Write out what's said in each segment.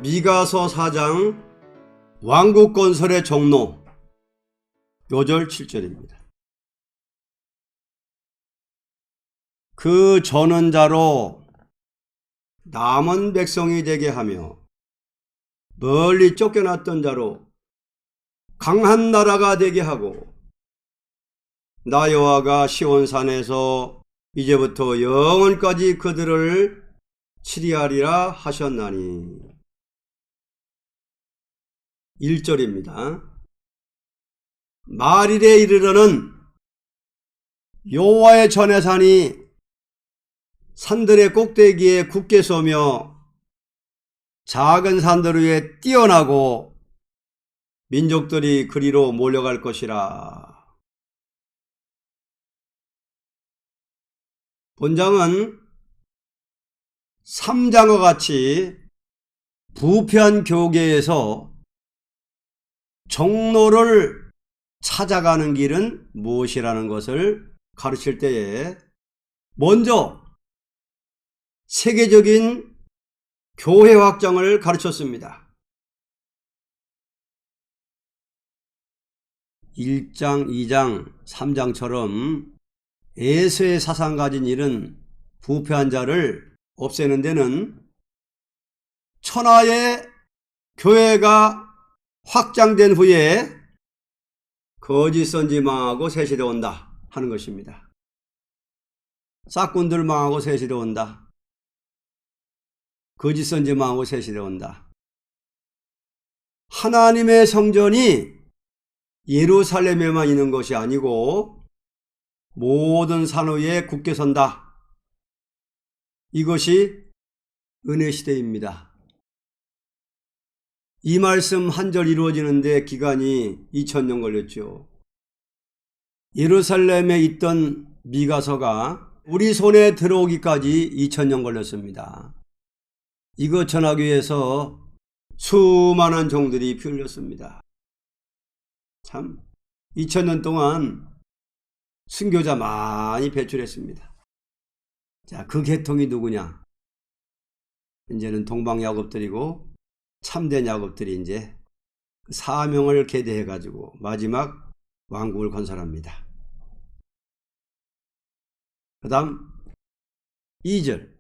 미가서 4장 왕국 건설의 종로 5절 7절입니다. 그 저는 자로 남은 백성이 되게 하며 멀리 쫓겨났던 자로 강한 나라가 되게 하고 나 여호와가 시온산에서 이제부터 영원까지 그들을 치리하리라 하셨나니. 1절입니다. 말일에 이르러는 여호와의 전해산이 산들의 꼭대기에 굳게 서며 작은 산들 위에 뛰어나고 민족들이 그리로 몰려갈 것이라. 본장은 3장과 같이 부패한 교계에서 종로를 찾아가는 길은 무엇이라는 것을 가르칠 때에 먼저 세계적인 교회 확장을 가르쳤습니다. 1장, 2장, 3장처럼 에서의 사상 가진 일은 부패한 자를 없애는 데는 천하의 교회가 확장된 후에 거짓 선지 망하고 새 시대 온다 하는 것입니다. 싹군들 망하고 새 시대 온다. 거짓 선지 망하고 새 시대 온다. 하나님의 성전이 예루살렘에만 있는 것이 아니고 모든 산 위에 굳게 선다. 이것이 은혜 시대입니다. 이 말씀 한 절 이루어지는데 기간이 2000년 걸렸죠. 예루살렘에 있던 미가서가 우리 손에 들어오기까지 2000년 걸렸습니다. 이것 전하기 위해서 수많은 종들이 피 흘렸습니다. 참 2000년 동안 순교자 많이 배출했습니다. 자, 그 계통이 누구냐? 이제는 동방야곱들이고 참된 야곱들이 이제 사명을 계대해 가지고 마지막 왕국을 건설합니다. 그 다음 2절.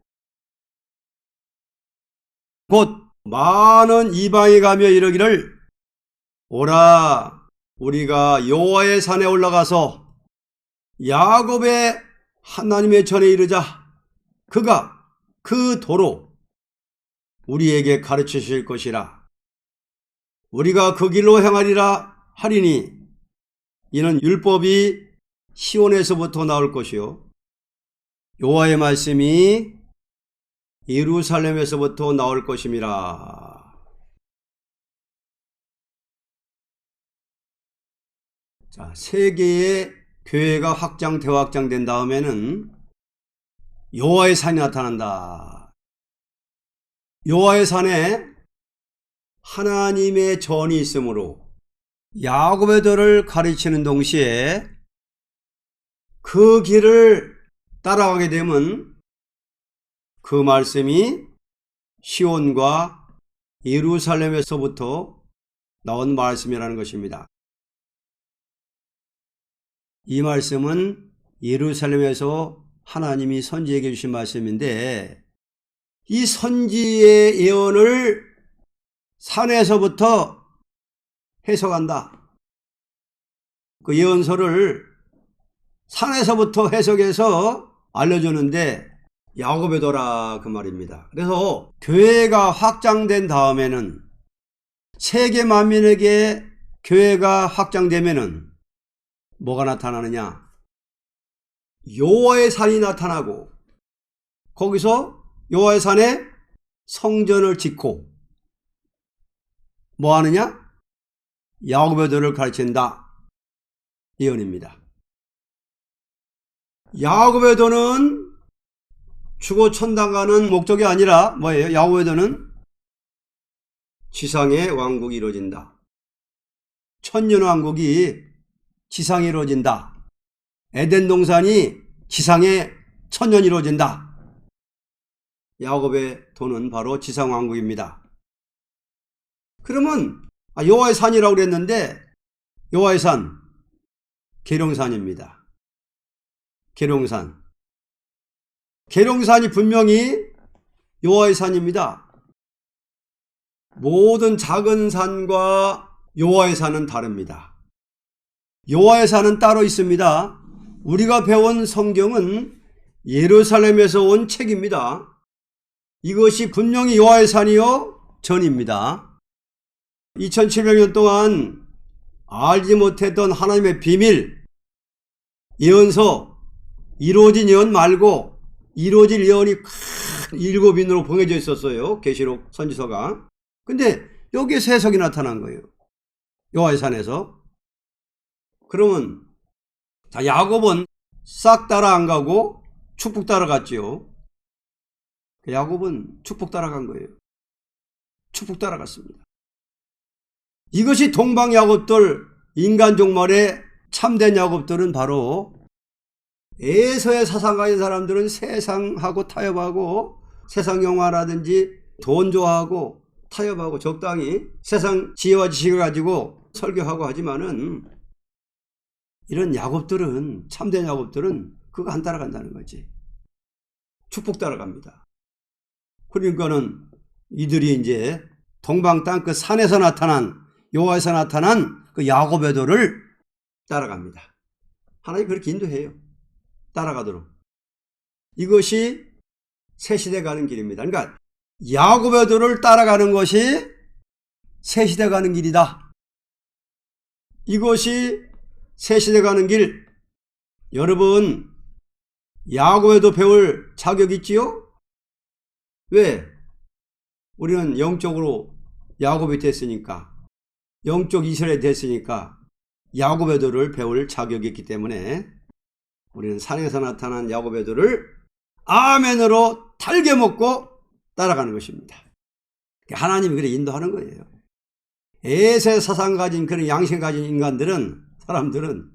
곧 많은 이방에 가며 이르기를 오라 우리가 여호와의 산에 올라가서 야곱의 하나님의 전에 이르자. 그가 그 도로 우리에게 가르치실 것이라. 우리가 그 길로 행하리라 하리니 이는 율법이 시온에서부터 나올 것이요 여호와의 말씀이 예루살렘에서부터 나올 것임이라. 자, 세계의 교회가 대확장된 다음에는 여호와의 산이 나타난다. 여호와의 산에 하나님의 전이 있으므로 야곱의 도를 가르치는 동시에 그 길을 따라가게 되면 그 말씀이 시온과 예루살렘에서부터 나온 말씀이라는 것입니다. 이 말씀은 예루살렘에서 하나님이 선지에게 주신 말씀인데 이 선지의 예언을 산에서부터 해석한다. 그 예언서를 산에서부터 해석해서 알려주는데 야곱의 도라 그 말입니다. 그래서 교회가 확장된 다음에는 세계 만민에게 교회가 확장되면은 뭐가 나타나느냐? 여호와의 산이 나타나고 거기서 여호와의 산에 성전을 짓고 뭐 하느냐? 야곱의 도를 가르친다. 예언입니다. 야곱의 도는 죽어 천당 가는 목적이 아니라 뭐예요? 야곱의 도는 지상의 왕국이 이루어진다. 천년 왕국이 지상에 이루어진다. 에덴 동산이 지상에 천년 이루어진다. 야곱의 도는 바로 지상왕국입니다. 그러면 여호와의 산이라고 그랬는데 여호와의 산 계룡산입니다. 계룡산. 계룡산이 분명히 여호와의 산입니다. 모든 작은 산과 여호와의 산은 다릅니다. 여호와의 산은 따로 있습니다. 우리가 배운 성경은 예루살렘에서 온 책입니다. 이것이 분명히 여호와의 산이요 전입니다. 2700년 동안 알지 못했던 하나님의 비밀, 예언서, 이루어진 예언 말고 이루어질 예언이 큰 7인으로 봉해져 있었어요. 계시록 선지서가. 근데 여기에 세 해석이 나타난 거예요. 여호와의 산에서. 그러면 야곱은 싹 따라 안 가고 축복 따라갔지요. 야곱은 축복 따라간 거예요. 축복 따라갔습니다. 이것이 동방 야곱들, 인간 종말의 참된 야곱들은 바로 에서의 사상 가진 사람들은 세상하고 타협하고 세상 영화라든지 돈 좋아하고 타협하고 적당히 세상 지혜와 지식을 가지고 설교하고 하지만은 이런 야곱들은, 참된 야곱들은 그거 안 따라간다는 거지. 축복 따라갑니다. 그러니까는 이들이 이제 동방 땅 그 산에서 나타난, 여호와에서 나타난 그 야곱의 도를 따라갑니다. 하나님 그렇게 인도해요. 따라가도록. 이것이 새 시대 가는 길입니다. 그러니까 야곱의 도를 따라가는 것이 새 시대 가는 길이다. 이것이 새 시대 가는 길. 여러분, 야곱에도 배울 자격 있지요? 왜? 우리는 영적으로 야곱이 됐으니까, 영적 이스라엘이 됐으니까 야곱의 도를 배울 자격이 있기 때문에 우리는 산에서 나타난 야곱의 도를 아멘으로 달게 먹고 따라가는 것입니다. 하나님이 그래 인도하는 거예요. 에세 사상 가진 그런 양심 가진 인간들은, 사람들은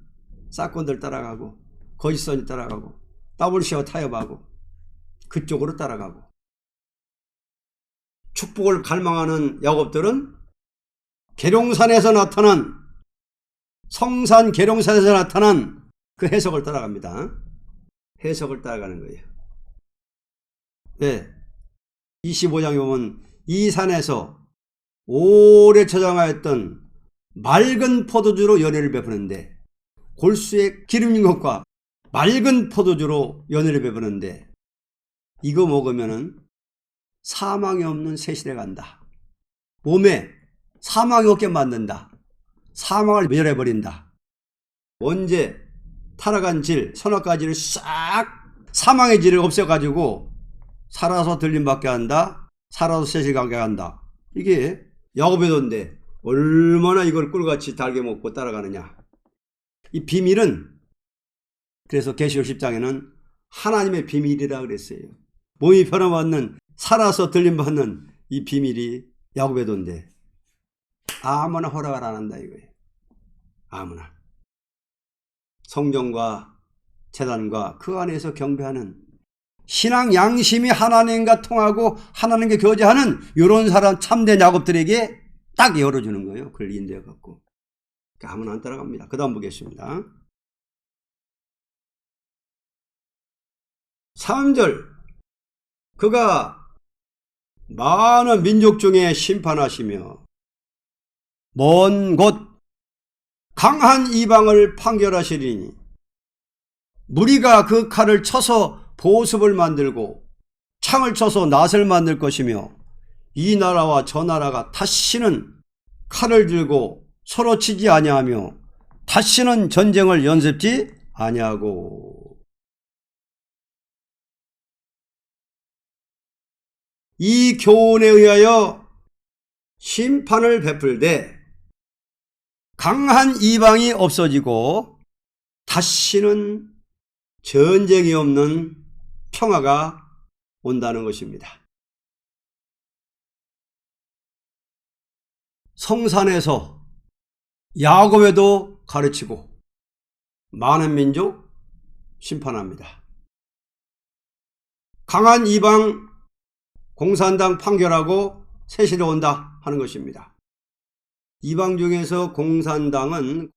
싹꾼들 따라가고 거짓선이 따라가고 더블시어 타협하고 그쪽으로 따라가고, 축복을 갈망하는 야곱들은 계룡산에서 나타난, 성산 계룡산에서 나타난 그 해석을 따라갑니다. 해석을 따라가는 거예요. 네. 25장에 보면 이 산에서 오래 저장하였던 맑은 포도주로 연회를 베푸는데, 골수에 기름진 것과 맑은 포도주로 연회를 베푸는데, 이거 먹으면은 사망이 없는 새 시대 간다. 몸에 사망이 없게 만든다. 사망을 멸해버린다. 언제 타락한 질, 선악과질을 싹 사망의 질을 없애가지고 살아서 들림받게 한다. 살아서 새 시대 가게 한다. 이게 야곱의 도인데 얼마나 이걸 꿀같이 달게 먹고 따라가느냐. 이 비밀은, 그래서 계시록 10장에는 하나님의 비밀이라 그랬어요. 몸이 변화받는, 살아서 들림받는 이 비밀이 야곱의 도인데 아무나 허락을 안 한다 이거예요. 아무나. 성전과 제단과 그 안에서 경배하는, 신앙 양심이 하나님과 통하고 하나님과 교제하는 이런 사람, 참된 야곱들에게 딱 열어주는 거예요. 그걸 인도해 갖고. 아무나 안 따라갑니다. 그 다음 보겠습니다. 3절. 그가 많은 민족 중에 심판하시며 먼 곳 강한 이방을 판결하시리니 무리가 그 칼을 쳐서 보습을 만들고 창을 쳐서 낫을 만들 것이며 이 나라와 저 나라가 다시는 칼을 들고 서로 치지 아니하며 다시는 전쟁을 연습지 아니하고. 이 교훈에 의하여 심판을 베풀되 강한 이방이 없어지고 다시는 전쟁이 없는 평화가 온다는 것입니다. 성산에서 야곱에도 가르치고 많은 민족 심판합니다. 강한 이방 공산당 판결하고 새 시대 온다 하는 것입니다. 이방 중에서 공산당은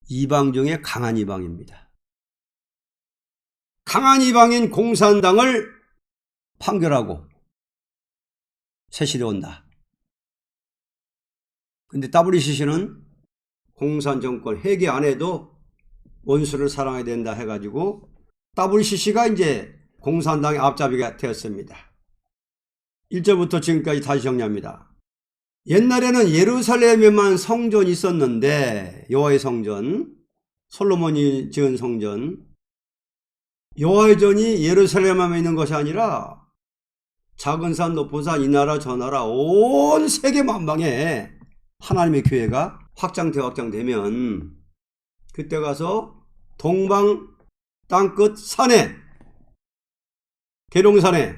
이방 중에 강한 이방입니다. 강한 이방인 공산당을 판결하고 세실에 온다. 근데 WCC는 공산 정권 회계 안 해도 원수를 사랑해야 된다 해가지고 WCC가 이제 공산당의 앞잡이가 되었습니다. 1절부터 지금까지 다시 정리합니다. 옛날에는 예루살렘에만 성전이 있었는데 여호와의 성전, 솔로몬이 지은 성전, 여호와의 전이 예루살렘에만 있는 것이 아니라 작은 산 높은 산 이 나라 저 나라 온 세계 만방에 하나님의 교회가 확장되면 그때 가서 동방 땅끝 산에, 계룡산에,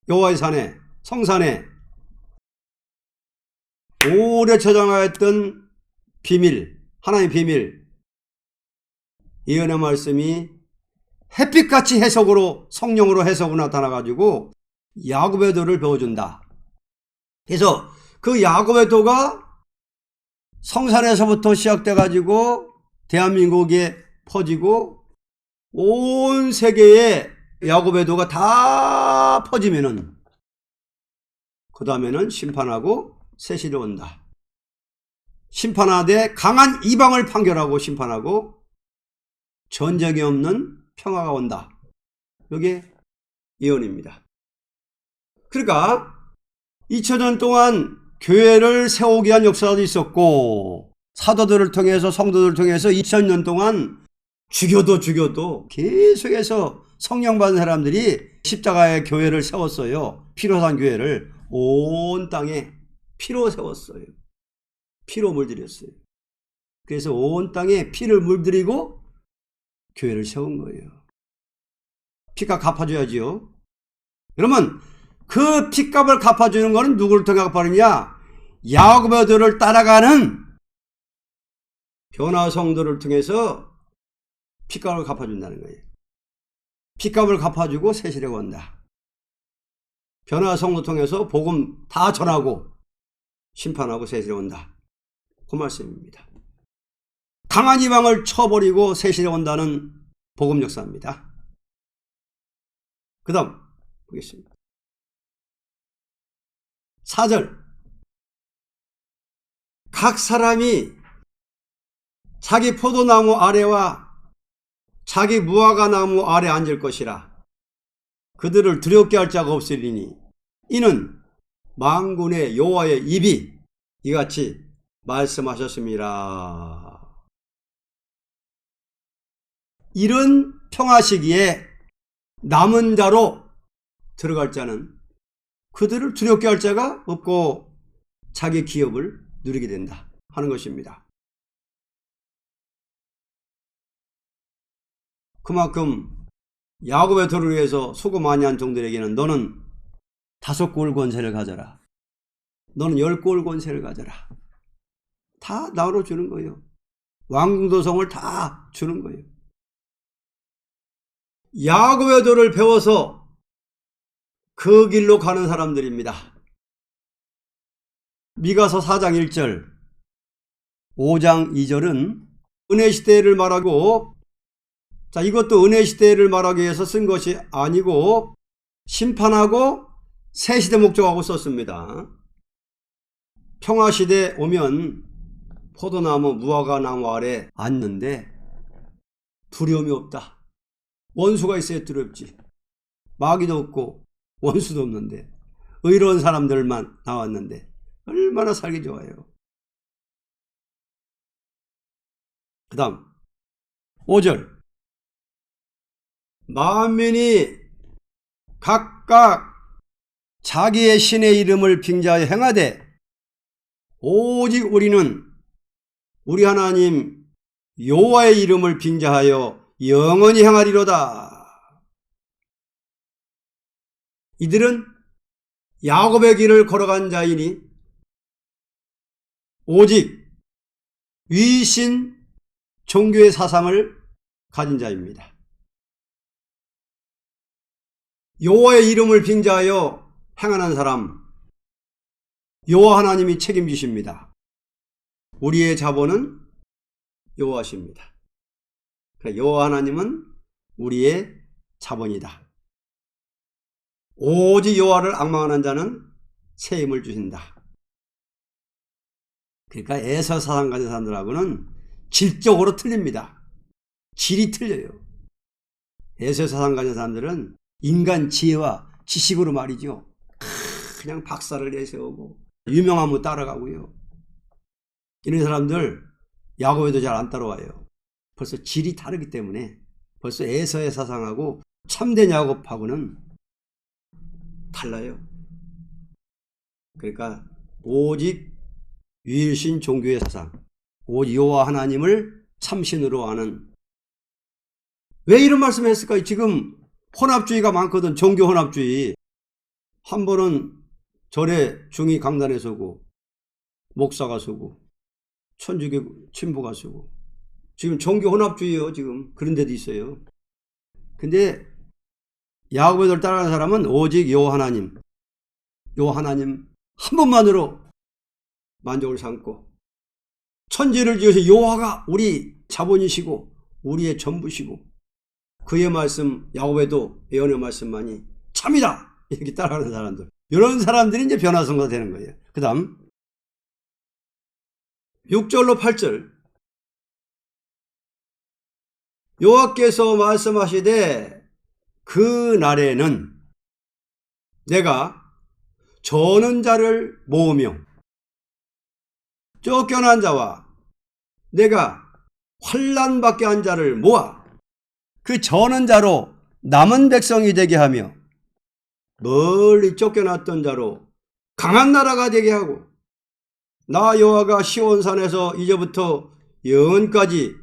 여호와의 산에, 성산에 오래 저장하였던 비밀, 하나님의 비밀, 예언의 말씀이 햇빛같이 해석으로, 성령으로 해석으로 나타나가지고 야곱의 도를 배워준다. 그래서 그 야곱의 도가 성산에서부터 시작돼가지고 대한민국에 퍼지고 온 세계에 야곱의 도가 다 퍼지면은 그 다음에는 심판하고 세실이 온다. 심판하되 강한 이방을 판결하고 심판하고 전쟁이 없는 평화가 온다. 이게 예언입니다. 그러니까 2000년 동안 교회를 세우기 위한 역사도 있었고 사도들을 통해서 성도들을 통해서 2000년 동안 죽여도 계속해서 성령 받은 사람들이 십자가의 교회를 세웠어요. 피로 산 교회를 온 땅에 피로 세웠어요. 피로 물들였어요. 그래서 온 땅에 피를 물들이고 교회를 세운 거예요. 피값 갚아줘야지요. 그러면 그 피값을 갚아주는 것은 누구를 통해 갚아주느냐? 야곱의 도를 따라가는 변화 성도를 통해서 피값을 갚아준다는 거예요. 피값을 갚아주고 세실에 온다. 변화 성도 통해서 복음 다 전하고 심판하고 세실에 온다. 그 말씀입니다. 강한 이방을 쳐버리고 세실에 온다는 복음 역사입니다. 그 다음 보겠습니다. 4절 각 사람이 자기 포도나무 아래와 자기 무화과나무 아래 앉을 것이라. 그들을 두렵게 할 자가 없으리니 이는 만군의 여호와의 입이 이같이 말씀하셨습니다. 이런 평화 시기에 남은 자로 들어갈 자는 그들을 두렵게 할 자가 없고 자기 기업을 누리게 된다 하는 것입니다. 그만큼 야곱의 도를 위해서 수고 많이 한 종들에게는 너는 5골 권세를 가져라. 너는 10골 권세를 가져라. 다 나눠 주는 거예요. 왕궁도성을 다 주는 거예요. 야곱의 도를 배워서 그 길로 가는 사람들입니다. 미가서 4장 1절, 5장 2절은 은혜 시대를 말하고, 자, 이것도 은혜 시대를 말하기 위해서 쓴 것이 아니고 심판하고 새 시대 목적하고 썼습니다. 평화 시대 오면 포도나무, 무화과나무 아래 앉는데 두려움이 없다. 원수가 있어야 두렵지. 마귀도 없고 원수도 없는데 의로운 사람들만 나왔는데 얼마나 살기 좋아요. 그 다음 5절 만민이 각각 자기의 신의 이름을 빙자하여 행하되 오직 우리는 우리 하나님 여호와의 이름을 빙자하여 영원히 행하리로다. 이들은 야곱의 길을 걸어간 자이니 오직 위신 종교의 사상을 가진 자입니다. 여호와의 이름을 빙자하여 행하는 사람, 여호와 하나님이 책임지십니다. 우리의 자본은 여호와십니다. 그러니까 여호와 하나님은 우리의 자본이다. 오직 여호와를 앙망하는 자는 새 힘을 주신다. 그러니까 에서 사상 가진 사람들하고는 질적으로 틀립니다. 질이 틀려요. 에서 사상 가진 사람들은 인간 지혜와 지식으로 말이죠. 그냥 박사를 내세우고 유명하면 따라가고요. 이런 사람들 야곱에도 잘 안 따라와요. 벌써 질이 다르기 때문에 벌써 에서의 사상하고 참된 야곱하고는 달라요. 그러니까 오직 유일신 종교의 사상, 오직 여호와 하나님을 참신으로 아는. 왜 이런 말씀을 했을까요? 지금 혼합주의가 많거든. 종교 혼합주의. 한 번은 절에 중이 강단에 서고 목사가 서고 천주교 신부가 서고 지금 종교 혼합주의요. 지금 그런 데도 있어요. 근데 야곱을 따라가는 사람은 오직 여호와 하나님 한 분만으로 만족을 삼고 천지를 지으신 여호와가 우리 자본이시고 우리의 전부시고 그의 말씀 야곱에도 예언의 말씀만이 참이다 이렇게 따라가는 사람들, 이런 사람들이 이제 변화성도가 되는 거예요. 그 다음 6절로 8절 여호와께서 말씀하시되 그 날에는 내가 저는 자를 모으며 쫓겨난 자와 내가 환난받게 한 자를 모아 그 저는 자로 남은 백성이 되게 하며 멀리 쫓겨났던 자로 강한 나라가 되게 하고 나 여호와가 시온산에서 이제부터 영원까지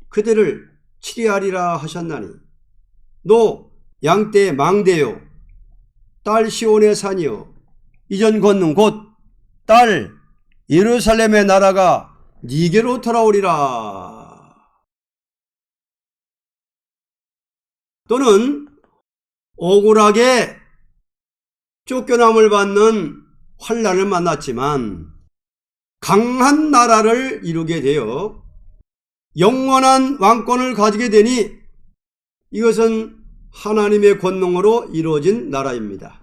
그들을 치리하리라 하셨나니 너 양떼 망대요 딸 시온의 산이요 이전 걷는 곧 딸 예루살렘의 나라가 네게로 돌아오리라. 또는 억울하게 쫓겨남을 받는 환난을 만났지만 강한 나라를 이루게 되어 영원한 왕권을 가지게 되니 이것은 하나님의 권능으로 이루어진 나라입니다.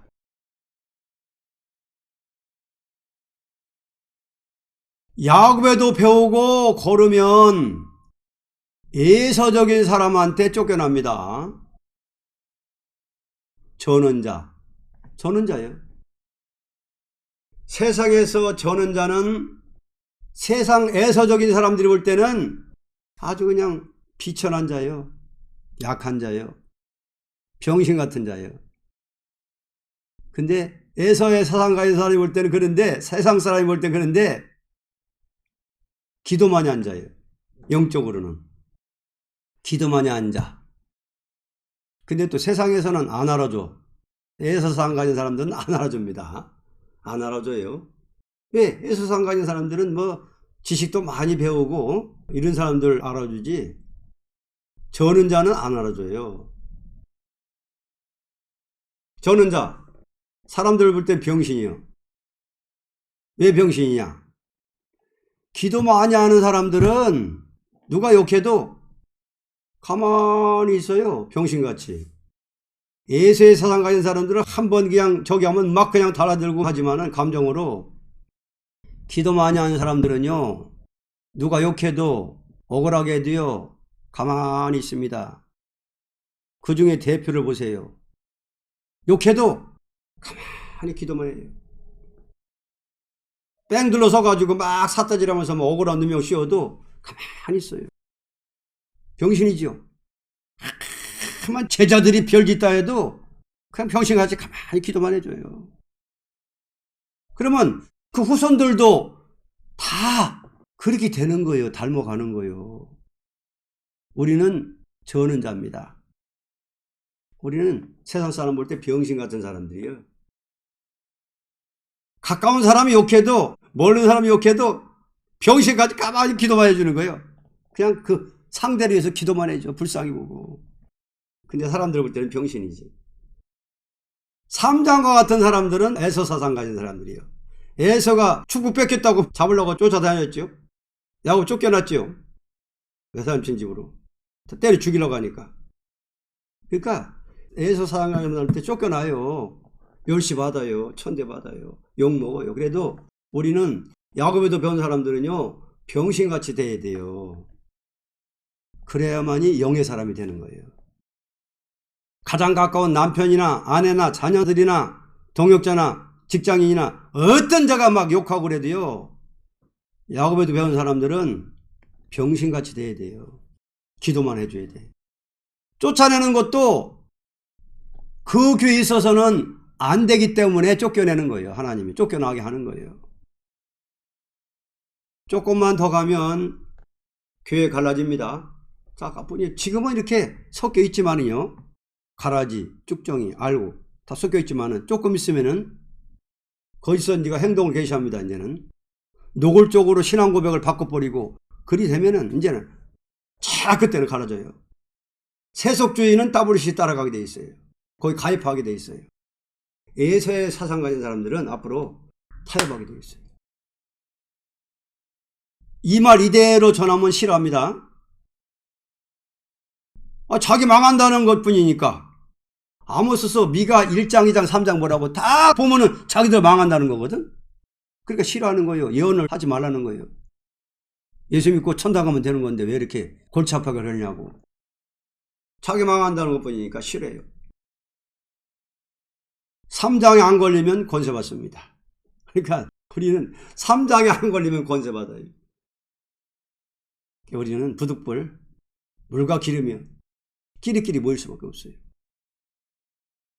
야곱에도 배우고 걸으면 예서적인 사람한테 쫓겨납니다. 전원자예요. 세상에서 전원자는 세상 에서적인 사람들이 볼 때는 아주 그냥 비천한 자예요. 약한 자예요. 병신 같은 자예요. 근데 에서의 사상 가진 사람이 볼 때는 그런데, 세상 사람이 볼 때는 그런데 기도 많이 한 자예요. 영적으로는 기도 많이 한 자. 근데 또 세상에서는 안 알아줘. 에서 사상 가진 사람들은 안 알아줍니다. 안 알아줘요. 왜? 에서 사상 가진 사람들은 뭐 지식도 많이 배우고 이런 사람들 알아주지 저는 자는 안 알아줘요. 저는 자 사람들 볼 땐 병신이요. 왜 병신이냐? 기도 많이 하는 사람들은 누가 욕해도 가만히 있어요. 병신같이. 예수의 사상 가진 사람들은 한번 그냥 저기 하면 막 그냥 달아들고 하지만은 감정으로. 기도 많이 하는 사람들은요, 누가 욕해도 억울하게 해도요 가만히 있습니다. 그 중에 대표를 보세요. 욕해도 가만히 기도만 해요. 뺑 둘러서 가지고 막 삿다질하면서 뭐 억울한 누명 씌워도 가만히 있어요. 병신이죠. 가만 제자들이 별짓다 해도 그냥 병신같이 가만히 기도만 해줘요. 그러면 그 후손들도 다 그렇게 되는 거예요. 닮아가는 거예요. 우리는 저는 자입니다. 우리는 세상 사람 볼 때 병신 같은 사람들이에요. 가까운 사람이 욕해도 멀은 사람이 욕해도 병신까지 가만히 기도만 해주는 거예요. 그냥 그 상대를 위해서 기도만 해줘. 불쌍히 보고. 근데 사람들 볼 때는 병신이지. 삼장과 같은 사람들은 에서 사상 가진 사람들이에요. 에서가 축복 뺏겼다고 잡으려고 쫓아다녔죠. 야곱 쫓겨났죠. 외삼촌 집으로. 때려 죽이려고 하니까. 그러니까 에서 사랑하는 때 쫓겨나요. 멸시 받아요. 천대 받아요. 욕 먹어요. 그래도 우리는 야곱에도 배운 사람들은요, 병신같이 돼야 돼요. 그래야만이 영의 사람이 되는 거예요. 가장 가까운 남편이나 아내나 자녀들이나 동역자나 직장인이나 어떤 자가 막 욕하고 그래도요, 야곱에도 배운 사람들은 병신같이 돼야 돼요. 기도만 해줘야 돼. 쫓아내는 것도 그 교회에 있어서는 안 되기 때문에 쫓겨내는 거예요. 하나님이 쫓겨나게 하는 거예요. 조금만 더 가면 교회 갈라집니다. 지금은 이렇게 섞여 있지만은요, 가라지, 쭉정이, 알고 다 섞여 있지만은 조금 있으면은 거기서 네가 행동을 개시합니다. 이제는 노골적으로 신앙 고백을 바꿔버리고 그리 되면은 이제는 자 그때는 갈라져요. 세속주의는 WC 따라가게 돼 있어요. 거기 가입하게 돼 있어요. 에서의 사상 가진 사람들은 앞으로 타협하게 돼 있어요. 이 말 이대로 전하면 싫어합니다. 자기 망한다는 것 뿐이니까. 아모스서 미가 1장, 2장, 3장 뭐라고 다 보면은 자기들 망한다는 거거든. 그러니까 싫어하는 거예요. 예언을 하지 말라는 거예요. 예수 믿고 천당 가면 되는 건데 왜 이렇게 골치 아파게 그러냐고. 자기 망한다는 것 뿐이니까 싫어해요. 3장에 안 걸리면 권세 받습니다. 그러니까 우리는 3장에 안 걸리면 권세 받아요. 우리는 부득불, 물과 기름이요. 끼리끼리 모일 수밖에 없어요.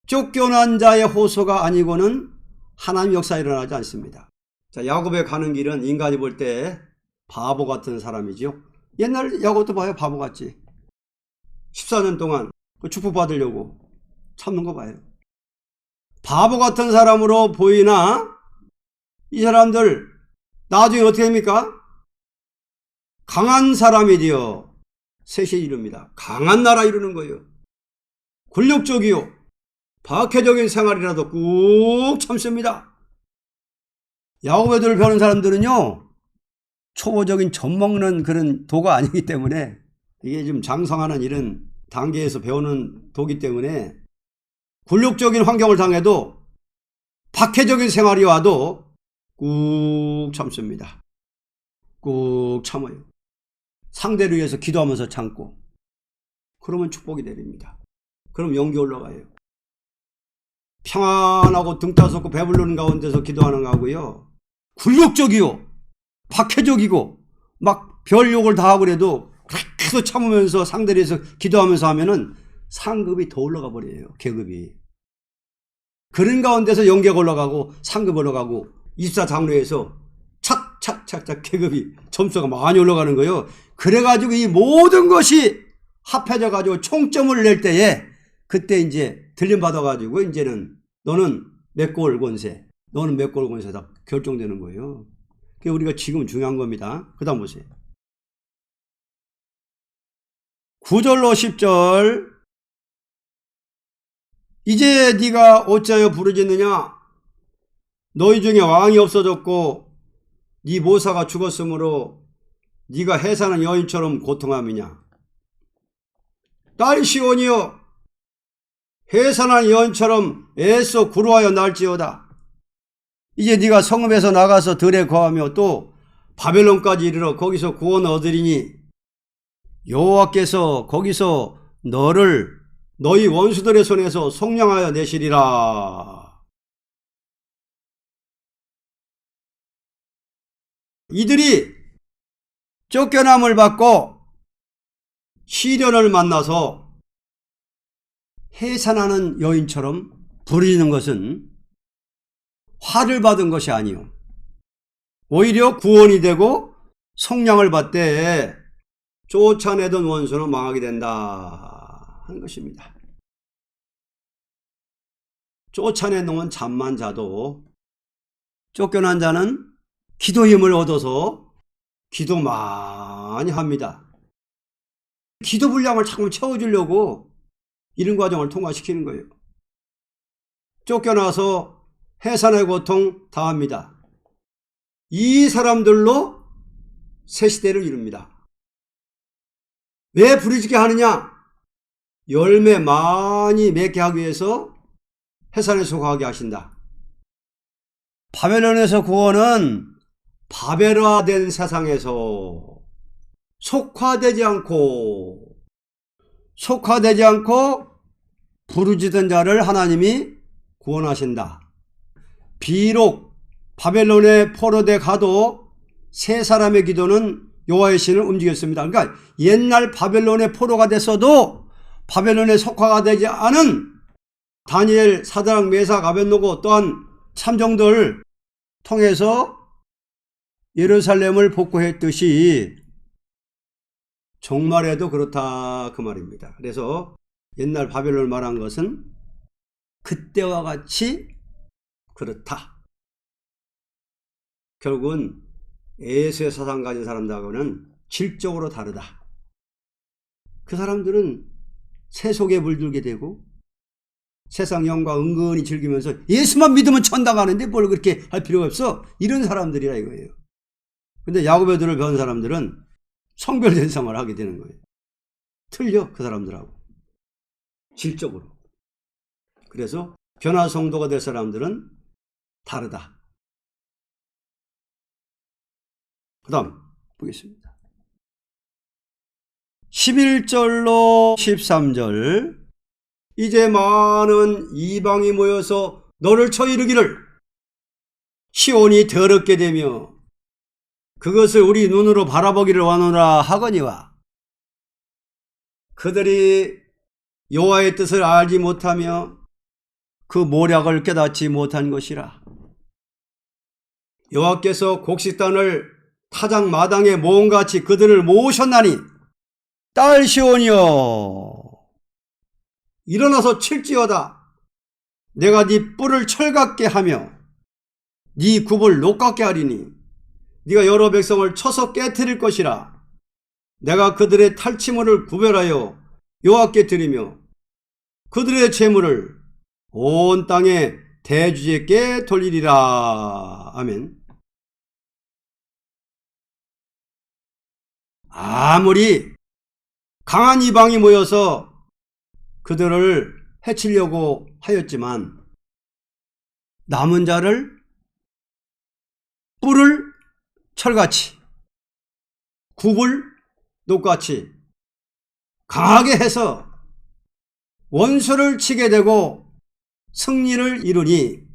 쫓겨난 자의 호소가 아니고는 하나님 역사 일어나지 않습니다. 자, 야곱에 가는 길은 인간이 볼 때 바보 같은 사람이죠. 옛날 야곱도 봐요. 바보 같지. 14년 동안 축복 받으려고 참는 거 봐요. 바보 같은 사람으로 보이나 이 사람들 나중에 어떻게 됩니까? 강한 사람이디요. 셋이 이룹니다. 강한 나라 이루는 거예요. 굴욕적이요. 박해적인 생활이라도 꾹 참습니다. 야곱애들 배우는 사람들은요, 초보적인 젖먹는 그런 도가 아니기 때문에, 이게 좀 장성하는 이런 단계에서 배우는 도기 때문에 굴욕적인 환경을 당해도 박해적인 생활이 와도 꾹 참습니다. 꾹 참아요. 상대를 위해서 기도하면서 참고, 그러면 축복이 내립니다. 그럼 영기 올라가요. 평안하고 등 따숩고 배부르는 가운데서 기도하는 거하고요, 굴욕적이요, 박해적이고 막 별 욕을 다 하고 그래도 계속 참으면서 상대를 위해서 기도하면서 하면은 상급이 더 올라가 버려요. 계급이. 그런 가운데서 영계가 올라가고 상급 올라가고 24장로에서 착착착착 계급이 점수가 많이 올라가는 거예요. 그래가지고 이 모든 것이 합해져 가지고 총점을 낼 때에 그때 이제 들림 받아가지고 이제는 너는 몇 골 권세, 너는 몇 골 권세다 결정되는 거예요. 그게 우리가 지금 중요한 겁니다. 그 다음 보세요. 9절로 10절. 이제 네가 어찌하여 부르짖느냐? 너희 중에 왕이 없어졌고 네 모사가 죽었으므로 네가 해사는 여인처럼 고통함이냐? 딸 시온이여, 해산한 여인처럼 애써 구루하여 날지어다. 이제 네가 성읍에서 나가서 들에 거하며 또 바벨론까지 이르러 거기서 구원 얻으리니 여호와께서 거기서 너를 너희 원수들의 손에서 속량하여 내시리라. 이들이 쫓겨남을 받고 시련을 만나서 해산하는 여인처럼 부르짖는 것은 화를 받은 것이 아니요, 오히려 구원이 되고 속량을 받되 쫓아내던 원수는 망하게 된다 하는 것입니다. 쫓아낸 놈은 잠만 자도 쫓겨난 자는 기도 힘을 얻어서 기도 많이 합니다. 기도 분량을 자꾸 채워주려고 이런 과정을 통과시키는 거예요. 쫓겨나서 해산의 고통 다 합니다. 이 사람들로 새 시대를 이룹니다. 왜 부르짖게 하느냐? 열매 많이 맺게 하기 위해서 해산에 속하게 하신다. 바벨론에서 구원은 바벨화된 세상에서 속화되지 않고 부르짖던 자를 하나님이 구원하신다. 비록 바벨론에 포로돼 가도 세 사람의 기도는 여호와의 신을 움직였습니다. 그러니까 옛날 바벨론에 포로가 됐어도 바벨론에 속화가 되지 않은 다니엘, 사드락, 메삭, 아벳노고 또한 참정들 통해서 예루살렘을 복구했듯이 종말에도 그렇다 그 말입니다. 그래서 옛날 바벨론을 말한 것은 그때와 같이 그렇다. 결국은 예수의 사상 가진 사람들하고는 질적으로 다르다. 그 사람들은 세속에 물들게 되고 세상 영광 은근히 즐기면서 예수만 믿으면 천당 가는데 뭘 그렇게 할 필요가 없어. 이런 사람들이라 이거예요. 근데 야곱의 들을 배운 사람들은 성별된 생활을 하게 되는 거예요. 틀려 그 사람들하고 질적으로. 그래서 변화 성도가 될 사람들은 다르다. 그 다음 보겠습니다. 11절로 13절 이제 많은 이방이 모여서 너를 쳐 이르기를 시온이 더럽게 되며 그것을 우리 눈으로 바라보기를 원하노라 하거니와 그들이 여호와의 뜻을 알지 못하며 그 모략을 깨닫지 못한 것이라. 여호와께서 곡식단을 타작 마당에 모험같이 그들을 모으셨나니 딸 시온이여 일어나서 칠지어다. 내가 네 뿔을 철같게 하며 네 굽을 녹같게 하리니 네가 여러 백성을 쳐서 깨뜨릴 것이라. 내가 그들의 탈취물을 구별하여 여호와께 드리며 그들의 재물을 온 땅의 대주제께 돌리리라. 아멘. 아무리 강한 이방이 모여서 그들을 해치려고 하였지만 남은 자를 뿔을 철같이 굽을 녹같이 강하게 해서 원수를 치게 되고 승리를 이루니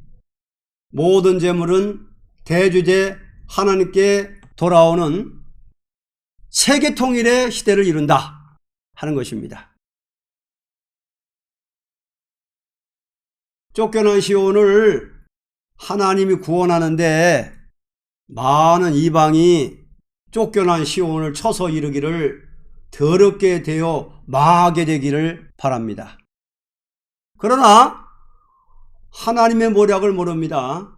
모든 재물은 대주제 하나님께 돌아오는 세계 통일의 시대를 이룬다 하는 것입니다. 쫓겨난 시온을 하나님이 구원하는데 많은 이방이 쫓겨난 시온을 쳐서 이르기를 더럽게 되어 망하게 되기를 바랍니다. 그러나 하나님의 모략을 모릅니다.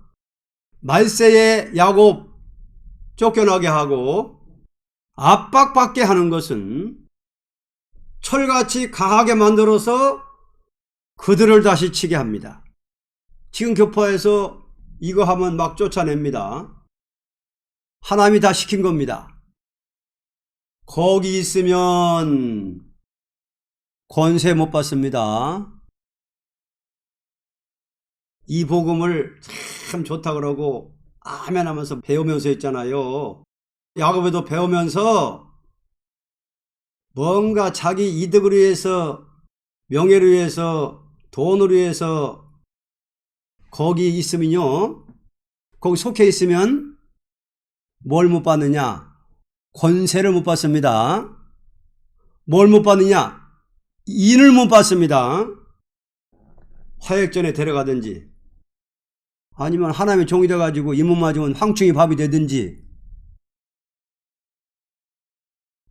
말세에 야곱 쫓겨나게 하고 압박받게 하는 것은 철같이 강하게 만들어서 그들을 다시 치게 합니다. 지금 교파에서 이거 하면 막 쫓아냅니다. 하나님이 다 시킨 겁니다. 거기 있으면 권세 못 받습니다. 이 복음을 참 좋다 그러고 아멘 하면서 배우면서 했잖아요. 야곱에도 배우면서 뭔가 자기 이득을 위해서 명예를 위해서 돈을 위해서 거기 있으면요, 거기 속해 있으면 뭘 못 받느냐? 권세를 못 받습니다. 뭘 못 받느냐? 인을 못 받습니다. 화약전에 데려가든지 아니면 하나님의 종이 돼가지고 이 몸 맞으면 황충이 밥이 되든지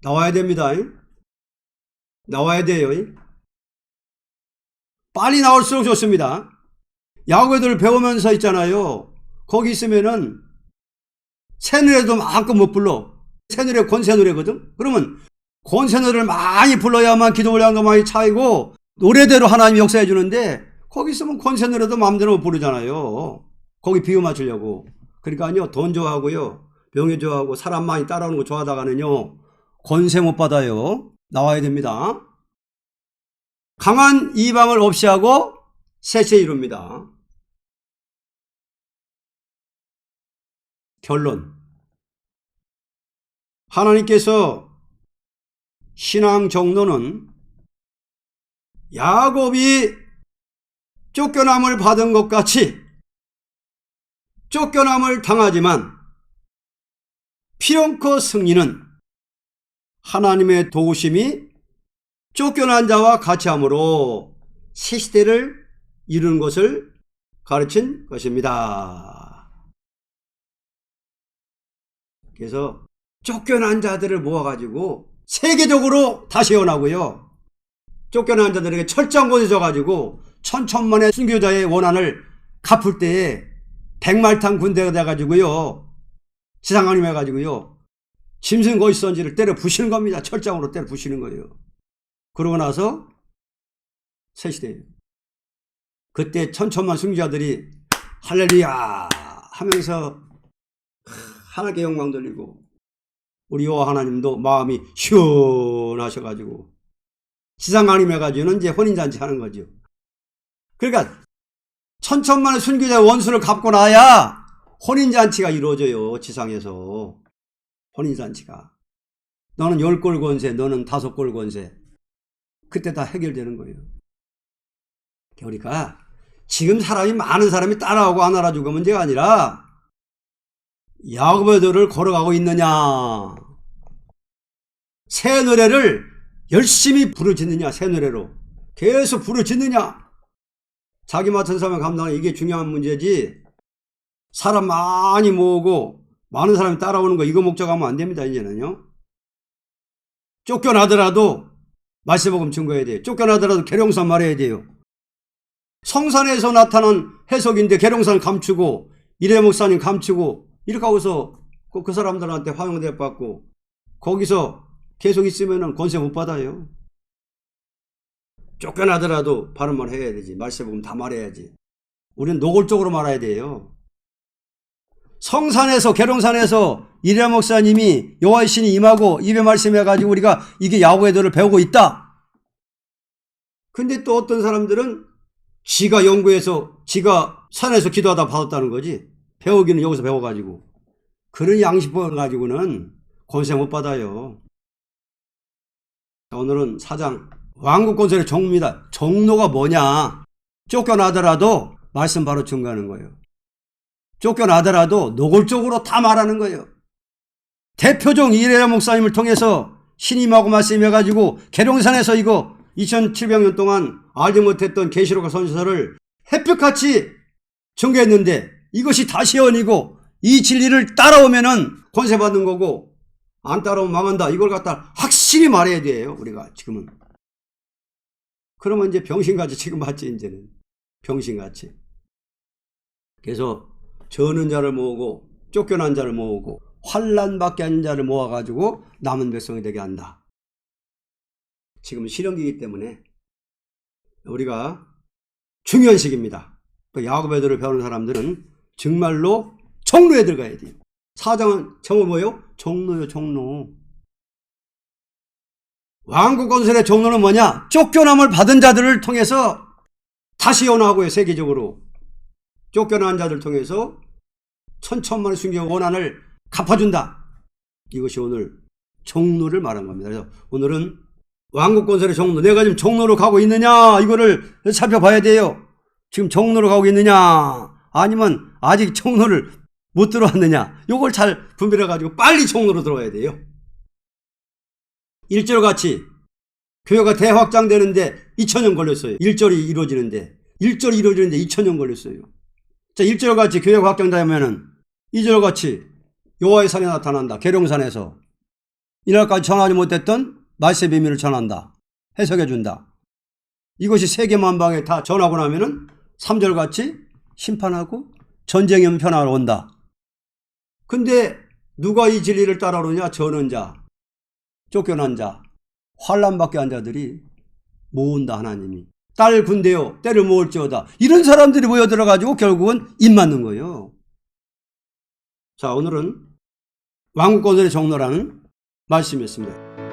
나와야 됩니다. 나와야 돼요. 빨리 나올수록 좋습니다. 야구애들 배우면서 있잖아요. 거기 있으면은 새 노래도 마음껏 못 불러. 새 노래 권세 노래거든. 그러면 권세 노래를 많이 불러야만 기도 올량도 많이 차이고 노래대로 하나님이 역사해 주는데 거기 있으면 권세 노래도 마음대로 못 부르잖아요. 거기 비유 맞추려고. 그러니까요, 돈 좋아하고요, 명예 좋아하고 사람 많이 따라오는 거 좋아하다가는요 권세 못 받아요. 나와야 됩니다. 강한 이방을 없이 하고 셋째 이룹니다. 결론. 하나님께서 신앙 정도는 야곱이 쫓겨남을 받은 것 같이 쫓겨남을 당하지만 피렁커 승리는 하나님의 도우심이 쫓겨난 자와 같이 함으로 새 시대를 이루는 것을 가르친 것입니다. 그래서 쫓겨난 자들을 모아가지고 세계적으로 다시 연하고요. 쫓겨난 자들에게 철저한 곳에 져가지고 천천만의 순교자의 원한을 갚을 때에 백말탄 군대가 돼가지고요. 지상하님 해가지고요. 짐승 거짓선지를 때려 부시는 겁니다. 철장으로 때려 부시는 거예요. 그러고 나서 새 시대예요. 그때 천천만 순교자들이 할렐루야 하면서 하나님께 영광 돌리고 우리 여호와 하나님도 마음이 시원하셔가지고 지상하님 해가지고는 이제 혼인잔치 하는 거죠. 그러니까 천천만의 순교자의 원수를 갚고 나야 혼인잔치가 이루어져요. 지상에서 혼인잔치가. 너는 10골 권세, 너는 5골 권세. 그때 다 해결되는 거예요. 그러니까 지금 사람이 많은 사람이 따라오고 안 알아주고 문제가 아니라 야곱의 도를 걸어가고 있느냐, 새 노래를 열심히 부르짖느냐, 새 노래로 계속 부르짖느냐, 자기 맡은 사람을 감당하는 이게 중요한 문제지 사람 많이 모으고 많은 사람이 따라오는 거 이거 목적하면 안 됩니다. 이제는요. 쫓겨나더라도 말세복음 증거해야 돼요. 쫓겨나더라도 계룡산 말해야 돼요. 성산에서 나타난 해석인데 계룡산 감추고 이래 목사님 감추고 이렇게 하고서 그 사람들한테 화용대 받고 거기서 계속 있으면 권세 못 받아요. 쫓겨나더라도 바른 말 해야 되지. 말세복음 다 말해야지. 우리는 노골적으로 말해야 돼요. 성산에서 계룡산에서 이래 목사님이 여호와의 신이 임하고 입에 말씀해가지고 우리가 이게 야곱의 도를 배우고 있다. 근데 또 어떤 사람들은 지가 연구해서 지가 산에서 기도하다 받았다는 거지. 배우기는 여기서 배워가지고. 그런 양식을 가지고는 권세 못 받아요. 오늘은 4장 왕국 건설의 종로입니다. 종로가 뭐냐. 쫓겨나더라도 말씀 바로 증거하는 거예요. 쫓겨나더라도 노골적으로 다 말하는 거예요. 대표종 이레야 목사님을 통해서 신임하고 말씀해가지고 계룡산에서 이거 2700년 동안 알지 못했던 계시록과 선지서를 햇볕같이 증거했는데 이것이 다시 연이고 이 진리를 따라오면은 권세 받는 거고 안 따라오면 망한다. 이걸 갖다 확실히 말해야 돼요. 우리가 지금은. 그러면 이제 병신같이 지금 맞지. 이제는 병신같이. 그래서 저는 자를 모으고 쫓겨난 자를 모으고 환난받게 한 자를 모아가지고 남은 백성이 되게 한다. 지금은 실현기이기 때문에 우리가 중요한 시기입니다. 또 야곱의 도를 배우는 사람들은 정말로 종로에 들어가야 돼요. 4장은 정오 뭐예요? 종로요, 종로. 왕국 건설의 종로는 뭐냐? 쫓겨남을 받은 자들을 통해서 다시 연하고요, 세계적으로. 쫓겨난 자들을 통해서 천천만의 순교 원한을 갚아준다. 이것이 오늘 종로를 말한 겁니다. 그래서 오늘은 왕국 건설의 종로, 내가 지금 종로로 가고 있느냐, 이거를 살펴봐야 돼요. 지금 종로로 가고 있느냐, 아니면 아직 종로를 못 들어왔느냐, 이걸 잘 분별해가지고 빨리 종로로 들어와야 돼요. 1절 같이 교회가 대확장되는데 2000년 걸렸어요. 1절이 이루어지는데 2000년 걸렸어요. 자, 1절 같이 교회가 확장되면은 2절 같이 여호와의 산에 나타난다. 계룡산에서 이날까지 전하지 못했던 말세 비밀을 전한다. 해석해준다. 이것이 세계만방에 다 전하고 나면은 3절 같이 심판하고 전쟁의 편화가 온다. 근데 누가 이 진리를 따라오느냐? 저는 자, 쫓겨난 자, 환난받게 한 자들이 모은다. 하나님이 딸 군대요 때를 모을지어다. 이런 사람들이 모여들어가지고 결국은 입 맞는 거예요. 자, 오늘은 왕국건설의 종로라는 말씀이었습니다.